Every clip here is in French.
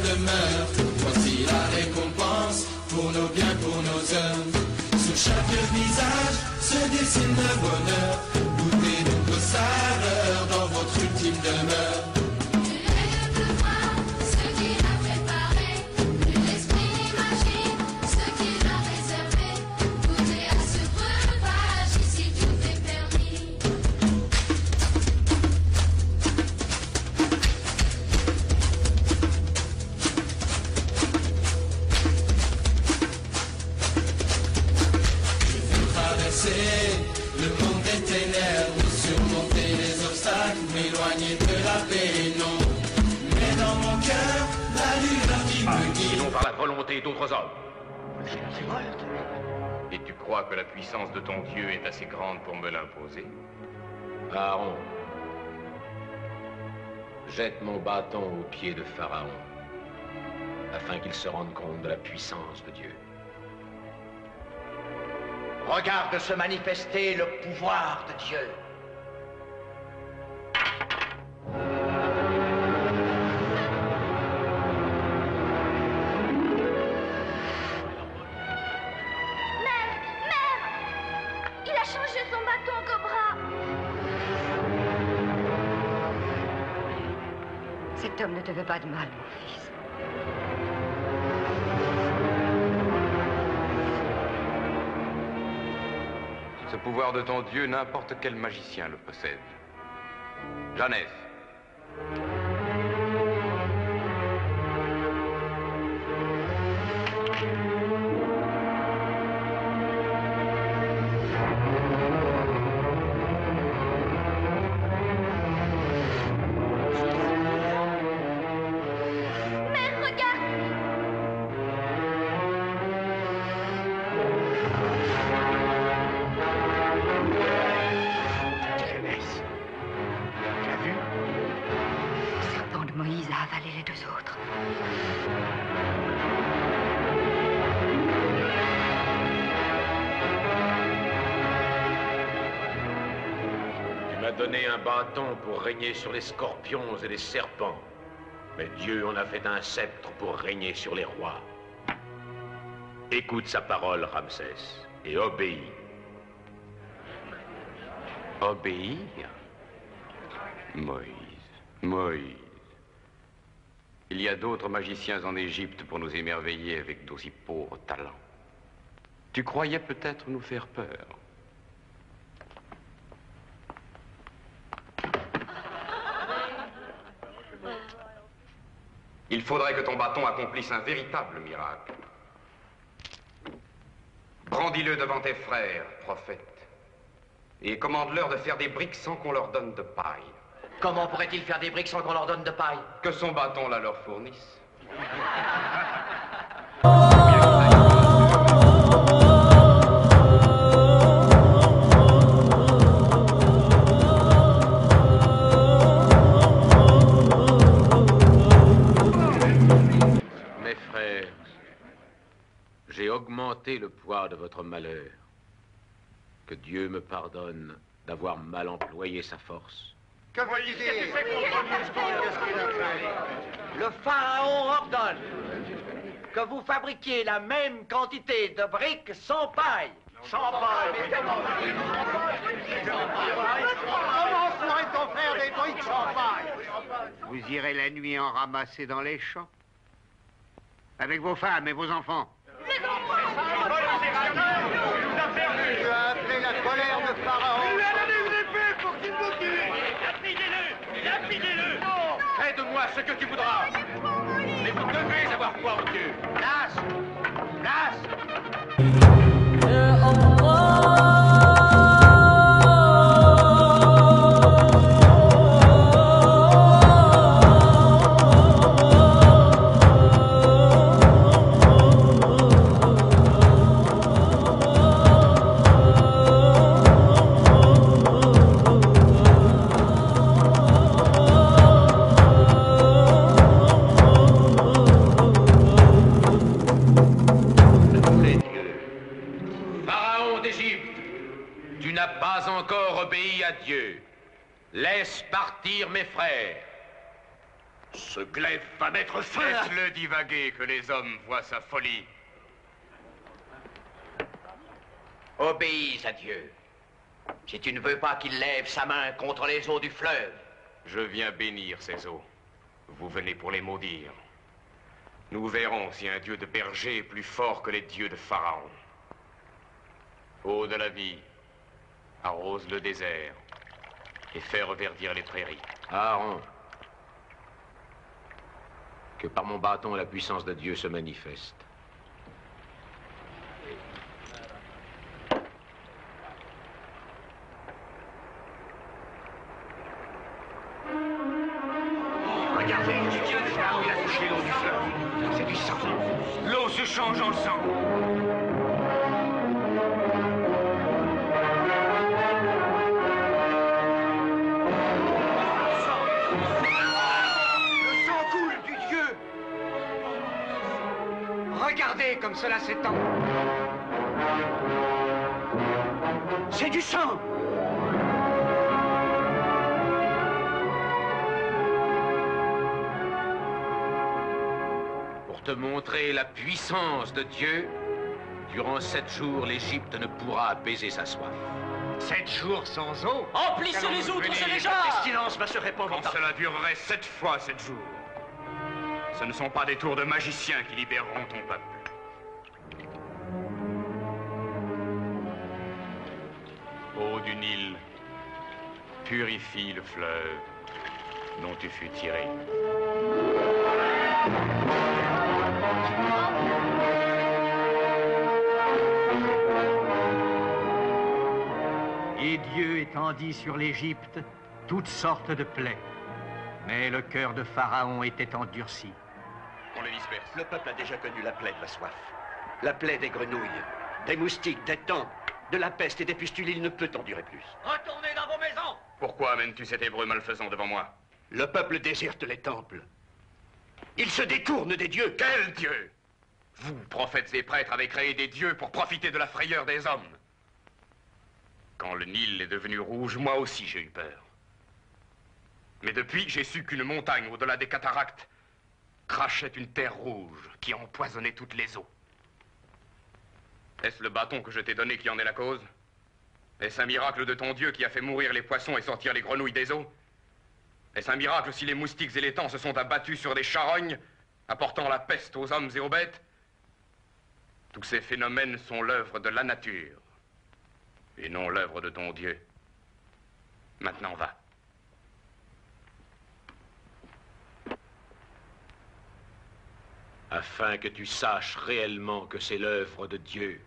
de meurtre. Voici la récompense pour nos biens, pour nos œuvres. Sur chaque visage se dessine le bonheur. Goûtez notre saveur dans votre ultime demeure. Le monde des ténèbres, surmonter les obstacles, m'éloigner de la paix, non. Mais dans mon cœur, la lueur qui me guide. Sinon par la volonté d'autres hommes. Et tu crois que la puissance de ton Dieu est assez grande pour me l'imposer? Aaron, jette mon bâton aux pieds de Pharaon, afin qu'il se rende compte de la puissance de Dieu. Regarde se manifester le pouvoir de Dieu. Mère! Il a changé son bâton en cobra. Cet homme ne te veut pas de mal, mon fils. Ce pouvoir de ton Dieu, n'importe quel magicien le possède. Janès. Moïse a avalé les deux autres. Tu m'as donné un bâton pour régner sur les scorpions et les serpents. Mais Dieu en a fait un sceptre pour régner sur les rois. Écoute sa parole, Ramsès, et obéis. Obéir? Moïse. Il y a d'autres magiciens en Égypte pour nous émerveiller avec d'aussi pauvres talents. Tu croyais peut-être nous faire peur. Il faudrait que ton bâton accomplisse un véritable miracle. Brandis-le devant tes frères, prophètes, et commande-leur de faire des briques sans qu'on leur donne de paille. Comment pourrait-il faire des briques sans qu'on leur donne de paille? Que son bâton la leur fournisse. Mes frères, j'ai augmenté le poids de votre malheur. Que Dieu me pardonne d'avoir mal employé sa force. Que veut dire? Le pharaon ordonne que vous fabriquiez la même quantité de briques sans paille. Sans paille. Comment pourrait-on faire des briques sans paille? Vous irez la nuit en ramasser dans les champs, avec vos femmes et vos enfants. Tu as appelé la colère de Pharaon. Il lui a donné une épée pour qu'il nous tue. Lapidez-le. Fais-de-moi ce que tu voudras. Mais vous devez avoir foi en Dieu. Place. Tu n'as pas encore obéi à Dieu. Laisse partir mes frères. Ce glaive va mettre fin à... Laisse-le divaguer, que les hommes voient sa folie. Obéis à Dieu. Si tu ne veux pas qu'il lève sa main contre les eaux du fleuve. Je viens bénir ces eaux. Vous venez pour les maudire. Nous verrons si un dieu de berger est plus fort que les dieux de Pharaon. Eau de la vie, arrose le désert et fais reverdir les prairies. Aaron, que par mon bâton la puissance de Dieu se manifeste. Regardez, il a touché l'eau du fleuve. C'est du sang. L'eau se change en sang. Le sang coule du Dieu. Regardez comme cela s'étend. C'est du sang. Pour te montrer la puissance de Dieu, durant 7 jours, l'Égypte ne pourra apaiser sa soif. 7 jours sans eau. Emplissez les outres, c'est déjà. Le pestilence va se répandre. Quand cela durerait 7 fois 7 jours, ce ne sont pas des tours de magiciens qui libéreront ton peuple. Eau du Nil, purifie le fleuve dont tu fus tiré. Et Dieu étendit sur l'Égypte toutes sortes de plaies. Mais le cœur de Pharaon était endurci. On les disperse. Le peuple a déjà connu la plaie de la soif. La plaie des grenouilles, des moustiques, des tampes, de la peste et des pustules, il ne peut endurer plus. Retournez dans vos maisons. Pourquoi amènes-tu cet hébreu malfaisant devant moi? Le peuple déserte les temples. Il se détourne des dieux. Quel Dieu? Vous, prophètes et prêtres, avez créé des dieux pour profiter de la frayeur des hommes. Quand le Nil est devenu rouge, moi aussi j'ai eu peur. Mais depuis, j'ai su qu'une montagne au-delà des cataractes crachait une terre rouge qui empoisonnait toutes les eaux. Est-ce le bâton que je t'ai donné qui en est la cause? Est-ce un miracle de ton Dieu qui a fait mourir les poissons et sortir les grenouilles des eaux? Est-ce un miracle si les moustiques et les tampes se sont abattus sur des charognes, apportant la peste aux hommes et aux bêtes? Tous ces phénomènes sont l'œuvre de la nature, et non l'œuvre de ton Dieu. Maintenant, va. Afin que tu saches réellement que c'est l'œuvre de Dieu.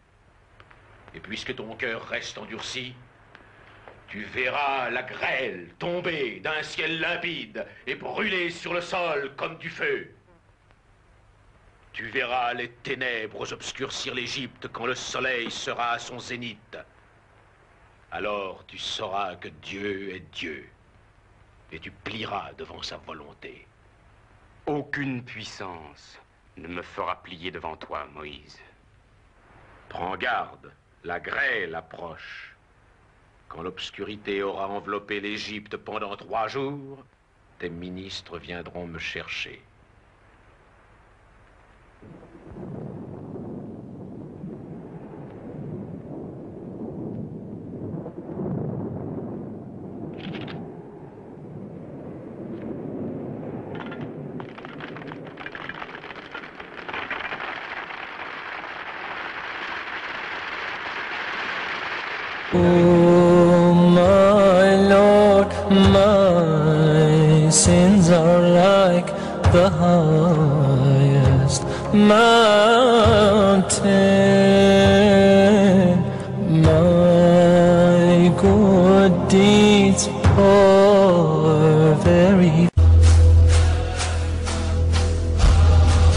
Et puisque ton cœur reste endurci, tu verras la grêle tomber d'un ciel limpide et brûler sur le sol comme du feu. Tu verras les ténèbres obscurcir l'Égypte quand le soleil sera à son zénith. Alors tu sauras que Dieu est Dieu et tu plieras devant sa volonté. Aucune puissance ne me fera plier devant toi, Moïse. Prends garde, la grêle approche. Quand l'obscurité aura enveloppé l'Égypte pendant 3 jours, tes ministres viendront me chercher. Oh my Lord, my sins are like the highest mountain, my good deeds are very.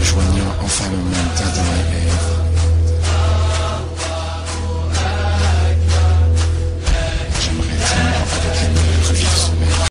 Joignant enfin le monde